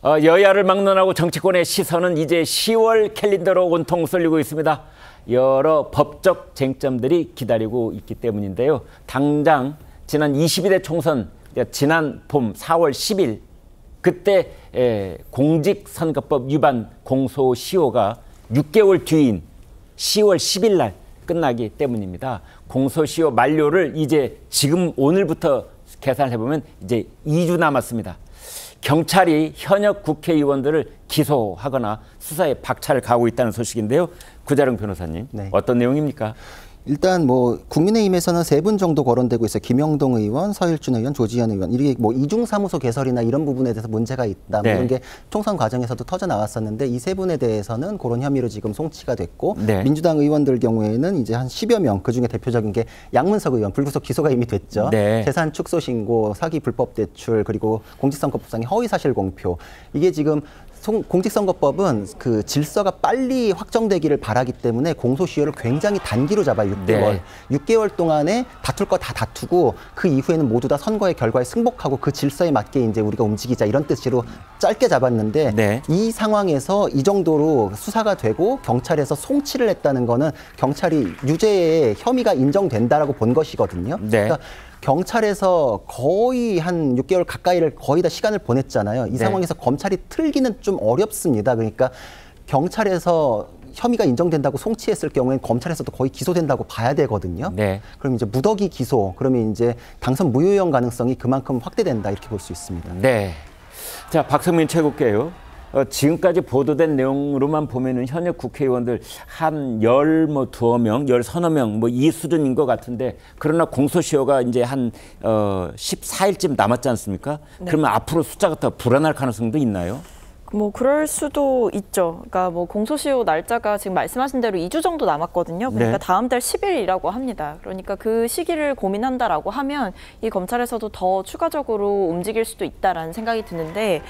여야를 막론하고 정치권의 시선은 이제 10월 캘린더로 온통 쏠리고 있습니다. 여러 법적 쟁점들이 기다리고 있기 때문인데요. 당장 지난 22대 총선, 지난 봄 4월 10일 그때 공직선거법 위반 공소시효가 6개월 뒤인 10월 10일 날 끝나기 때문입니다. 공소시효 만료를 이제 지금 오늘부터 계산해보면 이제 2주 남았습니다. 경찰이 현역 국회의원들을 기소하거나 수사에 박차를 가하고 있다는 소식인데요. 구자룡 변호사님, 네. 어떤 내용입니까? 일단 뭐 국민의힘에서는 3분 정도 거론되고 있어요. 김영동 의원, 서일준 의원, 조지현 의원. 이게 뭐 이중사무소 개설이나 이런 부분에 대해서 문제가 있다. 네. 이런 게 총선 과정에서도 터져 나왔었는데 이 3분에 대해서는 그런 혐의로 지금 송치가 됐고, 네. 민주당 의원들 경우에는 이제 한 10여 명, 그중에 대표적인 게 양문석 의원 불구속 기소가 이미 됐죠. 네. 재산 축소 신고, 사기 불법 대출, 그리고 공직선거법상의 허위 사실 공표. 이게 지금 공직선거법은 그 질서가 빨리 확정되기를 바라기 때문에 공소시효를 굉장히 단기로 잡아요. 6개월. 네. 6개월 동안에 다툴 거 다 다투고 그 이후에는 모두 다 선거의 결과에 승복하고 그 질서에 맞게 이제 우리가 움직이자 이런 뜻으로 짧게 잡았는데, 네. 이 상황에서 이 정도로 수사가 되고 경찰에서 송치를 했다는 거는 경찰이 유죄의 혐의가 인정된다라고 본 것이거든요. 네. 그러니까 경찰에서 거의 한 6개월 가까이를 거의 다 시간을 보냈잖아요. 이, 네. 상황에서 검찰이 틀기는 좀 어렵습니다. 그러니까 경찰에서 혐의가 인정된다고 송치했을 경우에는 검찰에서도 거의 기소된다고 봐야 되거든요. 네. 그럼 이제 무더기 기소, 그러면 이제 당선 무효형 가능성이 그만큼 확대된다 이렇게 볼 수 있습니다. 네. 자, 박성민 최고께요. 지금까지 보도된 내용으로만 보면은 현역 국회의원들 한 12명, 13명 뭐 이 수준인 것 같은데, 그러나 공소시효가 이제 한 14일쯤 남았지 않습니까? 네. 그러면 앞으로 숫자가 더 불안할 가능성도 있나요? 뭐 그럴 수도 있죠. 그러니까 뭐 공소시효 날짜가 지금 말씀하신 대로 2주 정도 남았거든요. 그러니까, 네. 다음 달 10일이라고 합니다. 그러니까 그 시기를 고민한다라고 하면 이 검찰에서도 더 추가적으로 움직일 수도 있다라는 생각이 드는데,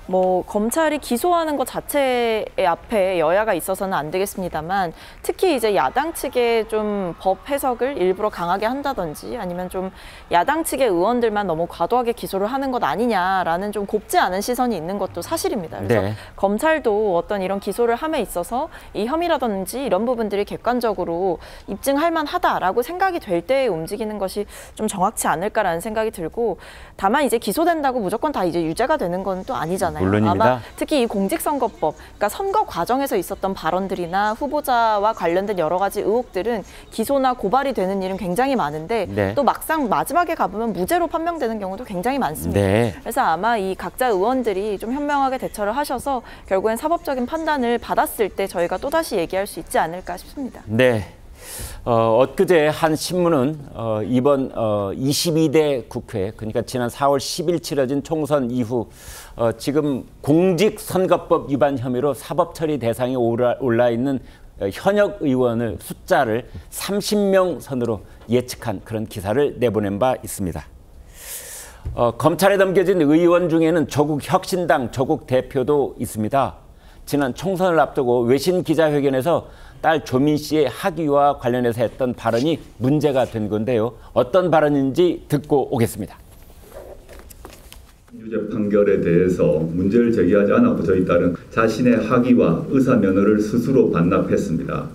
뭐 검찰이 기소하는 것 자체의 앞에 여야가 있어서는 안 되겠습니다만, 특히 이제 야당 측의 좀 법 해석을 일부러 강하게 한다든지 아니면 좀 야당 측의 의원들만 너무 과도하게 기소를 하는 것 아니냐라는 좀 곱지 않은 시선이 있는 것도 사실입니다. 그래서, 네. 검찰도 어떤 이런 기소를 함에 있어서 이 혐의라든지 이런 부분들이 객관적으로 입증할 만하다라고 생각이 될 때 움직이는 것이 좀 정확치 않을까라는 생각이 들고, 다만 이제 기소된다고 무조건 다 이제 유죄가 되는 건 또 아니잖아요. 물론입니다. 아마 특히 이 공직선거법, 그러니까 선거 과정에서 있었던 발언들이나 후보자와 관련된 여러 가지 의혹들은 기소나 고발이 되는 일은 굉장히 많은데, 네. 또 막상 마지막에 가보면 무죄로 판명되는 경우도 굉장히 많습니다. 네. 그래서 아마 이 각자 의원들이 좀 현명하게 대처를 하셔서 결국엔 사법적인 판단을 받았을 때 저희가 또다시 얘기할 수 있지 않을까 싶습니다. 네. 엊그제 한 신문은 이번 22대 국회, 그러니까 지난 4월 10일 치러진 총선 이후 지금 공직선거법 위반 혐의로 사법처리 대상에 올라 있는 현역 의원을 숫자를 30명 선으로 예측한 그런 기사를 내보낸 바 있습니다. 검찰에 넘겨진 의원 중에는 조국 혁신당 조국 대표도 있습니다. 지난 총선을 앞두고 외신 기자회견에서 딸 조민 씨의 학위와 관련해서 했던 발언이 문제가 된 건데요. 어떤 발언인지 듣고 오겠습니다. 유죄 판결에 대해서 문제를 제기하지 않았고 저희 딸은 자신의 학위와 의사 면허를 스스로 반납했습니다.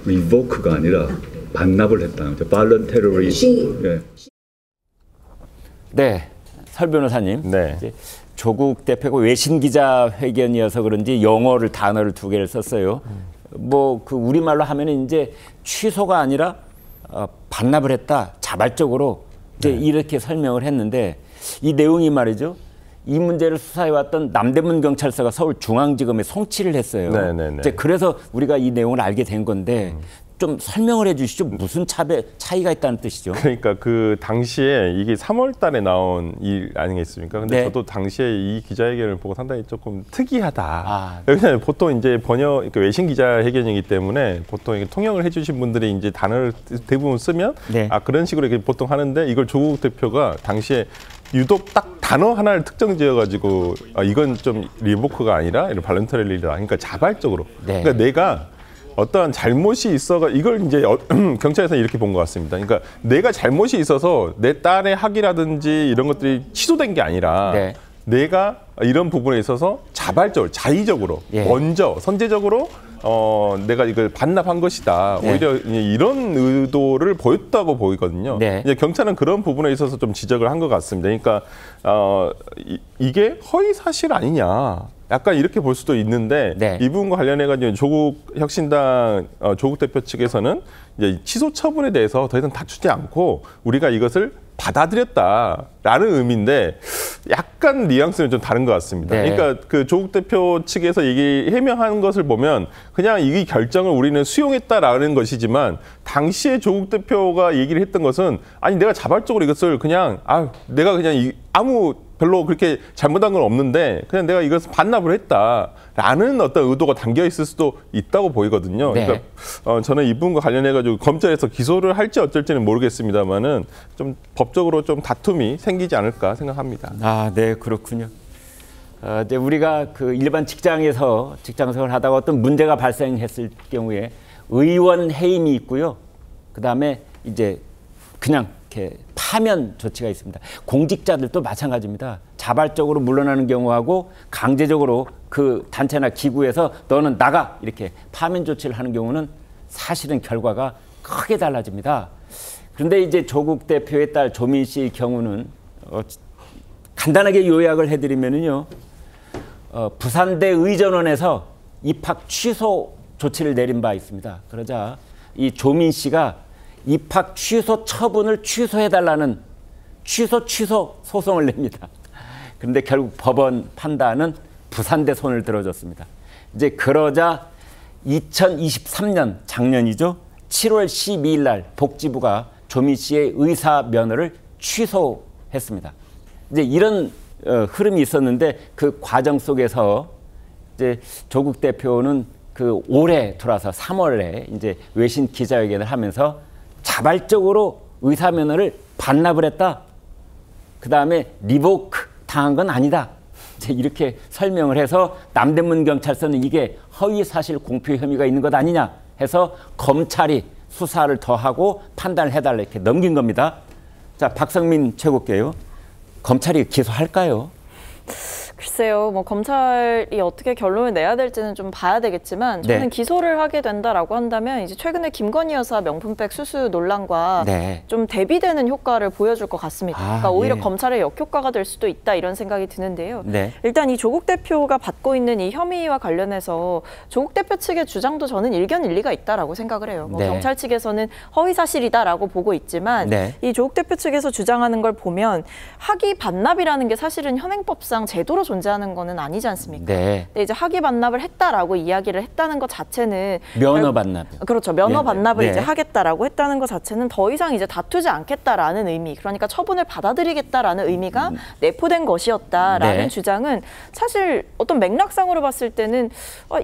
리보크가 아니라 반납을 했다는 거죠. 발런테러리. 네. 네, 설 변호사님. 네. 이제 조국 대표가 외신 기자회견이어서 그런지 영어를 단어를 2개를 썼어요. 뭐 그 우리말로 하면은 이제 취소가 아니라 반납을 했다, 자발적으로 이제, 네. 이렇게 설명을 했는데, 이 내용이 말이죠. 이 문제를 수사해왔던 남대문 경찰서가 서울중앙지검에 송치를 했어요. 네네네. 이제 그래서 우리가 이 내용을 알게 된 건데. 좀 설명을 해 주시죠. 무슨 차이가 있다는 뜻이죠? 그러니까 그 당시에 이게 3월 달에 나온 일 아니겠습니까? 근데, 네. 저도 당시에 이 기자회견을 보고 상당히 조금 특이하다. 왜냐하면 보통 이제 그러니까 외신 기자회견이기 때문에 보통 이게 통역을 해주신 분들이 이제 단어를 대부분 쓰면, 네. 그런 식으로 이렇게 보통 하는데, 이걸 조국 대표가 당시에 유독 딱 단어 하나를 특정 지어가지고 이건 좀 리보크가 아니라 이런 발런터리리다. 그러니까 자발적으로. 네. 그러니까 내가 어떠한 잘못이 있어가 이걸 이제 경찰에서는 이렇게 본 것 같습니다. 그러니까 내가 잘못이 있어서 내 딸의 학위라든지 이런 것들이 취소된 게 아니라, 네. 내가 이런 부분에 있어서 자발적으로, 자의적으로, 예. 먼저 선제적으로 내가 이걸 반납한 것이다. 네. 오히려 이런 의도를 보였다고 보이거든요. 네. 이제 경찰은 그런 부분에 있어서 좀 지적을 한 것 같습니다. 그러니까 이게 허위 사실 아니냐. 약간 이렇게 볼 수도 있는데 네. 이 부분과 관련해가지고 조국 혁신당 조국 대표 측에서는 이제 취소 처분에 대해서 더 이상 다투지 않고 우리가 이것을 받아들였다라는 의미인데 약간 뉘앙스는 좀 다른 것 같습니다. 네. 그러니까 그 조국 대표 측에서 해명한 것을 보면 그냥 이 결정을 우리는 수용했다라는 것이지만 당시에 조국 대표가 얘기를 했던 것은 아니 내가 자발적으로 이것을 그냥 내가 그냥 아무 별로 그렇게 잘못한 건 없는데 그냥 내가 이것을 반납을 했다라는 어떤 의도가 담겨 있을 수도 있다고 보이거든요. 네. 그러니까 저는 이 부분과 관련해가지고 검찰에서 기소를 할지 어쩔지는 모르겠습니다만은 좀 법적으로 좀 다툼이 생기지 않을까 생각합니다. 네, 그렇군요. 이제 우리가 그 일반 직장에서 직장생활 하다가 어떤 문제가 발생했을 경우에 의원 해임이 있고요. 그 다음에 이제 그냥 이렇게 파면 조치가 있습니다. 공직자들도 마찬가지입니다. 자발적으로 물러나는 경우하고 강제적으로 그 단체나 기구에서 너는 나가 이렇게 파면 조치를 하는 경우는 사실은 결과가 크게 달라집니다. 그런데 이제 조국 대표의 딸 조민 씨의 경우는 간단하게 요약을 해드리면은요, 부산대 의전원에서 입학 취소 조치를 내린 바 있습니다. 그러자 이 조민 씨가 입학 취소 처분을 취소해달라는 취소 소송을 냅니다. 그런데 결국 법원 판단은 부산대 손을 들어줬습니다. 이제 그러자 2023년 작년이죠. 7월 12일 날 복지부가 조민 씨의 의사 면허를 취소했습니다. 이제 이런 흐름이 있었는데 그 과정 속에서 이제 조국 대표는 그 올해 돌아서 3월에 이제 외신 기자회견을 하면서 자발적으로 의사 면허를 반납을 했다. 그 다음에 리보크 당한 건 아니다. 이제 이렇게 설명을 해서 남대문 경찰서는 이게 허위 사실 공표 혐의가 있는 것 아니냐 해서 검찰이 수사를 더 하고 판단을 해달라 이렇게 넘긴 겁니다. 자, 박성민 최고께요. 검찰이 기소할까요? 글쎄요, 뭐 검찰이 어떻게 결론을 내야 될지는 좀 봐야 되겠지만 저는 네. 기소를 하게 된다라고 한다면 이제 최근에 김건희 여사 명품백 수수 논란과 네. 좀 대비되는 효과를 보여줄 것 같습니다. 그러니까 오히려 예. 검찰의 역효과가 될 수도 있다 이런 생각이 드는데요. 네. 일단 이 조국 대표가 받고 있는 이 혐의와 관련해서 조국 대표 측의 주장도 저는 일견 일리가 있다라고 생각을 해요. 뭐 네. 경찰 측에서는 허위 사실이다라고 보고 있지만 네. 이 조국 대표 측에서 주장하는 걸 보면 학위 반납이라는 게 사실은 현행법상 제도로 존재하는 거는 아니지 않습니까? 네. 근데 이제 학위 반납을 했다라고 이야기를 했다는 것 자체는 면허 반납. 그렇죠. 면허 네. 반납을 네. 이제 하겠다라고 했다는 것 자체는 더 이상 이제 다투지 않겠다라는 의미, 그러니까 처분을 받아들이겠다라는 의미가 내포된 것이었다라는 네. 주장은 사실 어떤 맥락상으로 봤을 때는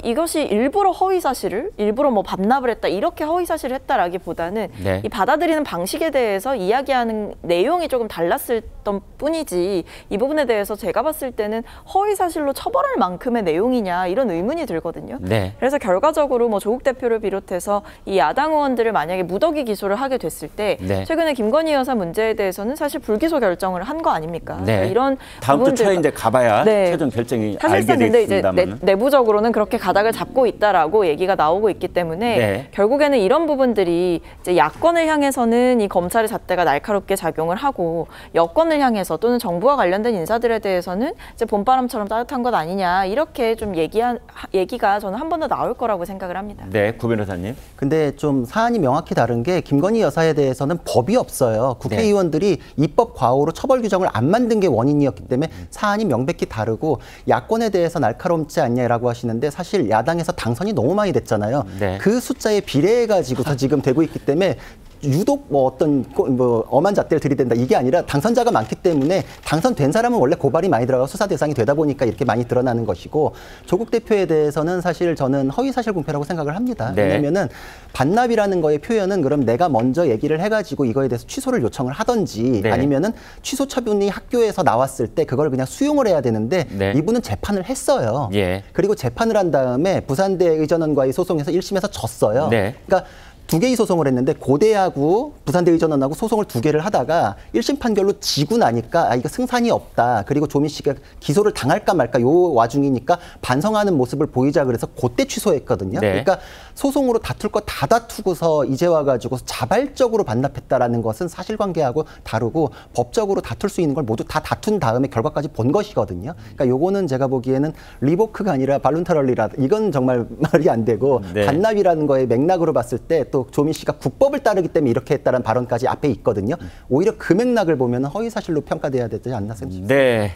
이것이 일부러 허위 사실을 일부러 뭐 반납을 했다 이렇게 허위 사실을 했다라기보다는 네. 이 받아들이는 방식에 대해서 이야기하는 내용이 조금 달랐었던 뿐이지 이 부분에 대해서 제가 봤을 때는 허위 사실로 처벌할 만큼의 내용이냐 이런 의문이 들거든요. 네. 그래서 결과적으로 뭐 조국 대표를 비롯해서 이 야당 의원들을 만약에 무더기 기소를 하게 됐을 때 네. 최근에 김건희 여사 문제에 대해서는 사실 불기소 결정을 한 거 아닙니까? 네. 그러니까 이런 다음 주 초에 이제 가봐야 네. 최종 결정이 알게 사실상 근데 이제 되겠습니다만. 내부적으로는 그렇게 가닥을 잡고 있다라고 얘기가 나오고 있기 때문에 네. 결국에는 이런 부분들이 이제 야권을 향해서는 이 검찰의 잣대가 날카롭게 작용을 하고 여권을 향해서 또는 정부와 관련된 인사들에 대해서는 이제 봄바람처럼 따뜻한 것 아니냐 이렇게 좀 얘기가 저는 한 번 더 나올 거라고 생각을 합니다. 네, 구 변호사님. 근데 좀 사안이 명확히 다른 게 김건희 여사에 대해서는 법이 없어요. 국회의원들이 입법 과오로 처벌 규정을 안 만든 게 원인이었기 때문에 사안이 명백히 다르고 야권에 대해서 날카롭지 않냐라고 하시는데 사실 야당에서 당선이 너무 많이 됐잖아요. 네. 그 숫자에 비례해 가지고서 지금 되고 있기 때문에 유독 뭐 어떤 뭐 엄한 잣대를 들이댄다 이게 아니라 당선자가 많기 때문에 당선된 사람은 원래 고발이 많이 들어가고 수사 대상이 되다 보니까 이렇게 많이 드러나는 것이고 조국 대표에 대해서는 사실 저는 허위사실 공표라고 생각을 합니다. 네. 왜냐면은 반납이라는 거의 표현은 그럼 내가 먼저 얘기를 해가지고 이거에 대해서 취소를 요청을 하든지 네. 아니면은 취소 처분이 학교에서 나왔을 때 그걸 그냥 수용을 해야 되는데 네. 이분은 재판을 했어요. 예. 그리고 재판을 한 다음에 부산대 의전원과의 소송에서 1심에서 졌어요. 네. 그러니까 두 개의 소송을 했는데 고대하고 부산대의전원하고 소송을 두 개를 하다가 1심 판결로 지고 나니까 이거 승산이 없다. 그리고 조민 씨가 기소를 당할까 말까 요 와중이니까 반성하는 모습을 보이자 그래서 그때 취소했거든요. 네. 그러니까 소송으로 다툴 거 다 다투고서 이제 와가지고 자발적으로 반납했다라는 것은 사실관계하고 다르고 법적으로 다툴 수 있는 걸 모두 다 다툰 다음에 결과까지 본 것이거든요. 그러니까 요거는 제가 보기에는 리보크가 아니라 발룬터럴리라 이건 정말 말이 안 되고 네. 반납이라는 거의 맥락으로 봤을 때 또 조민 씨가 국법을 따르기 때문에 이렇게 했다는 발언까지 앞에 있거든요. 오히려 그 맥락을 보면 허위 사실로 평가돼야 되지 않나 생각합니다. 네.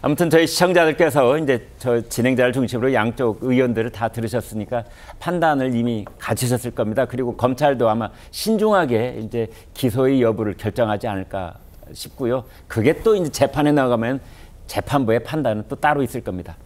아무튼 저희 시청자들께서 이제 저 진행자를 중심으로 양쪽 의원들을 다 들으셨으니까 판단을 이미 가지셨을 겁니다. 그리고 검찰도 아마 신중하게 이제 기소의 여부를 결정하지 않을까 싶고요. 그게 또 이제 재판에 나가면 재판부의 판단은 또 따로 있을 겁니다.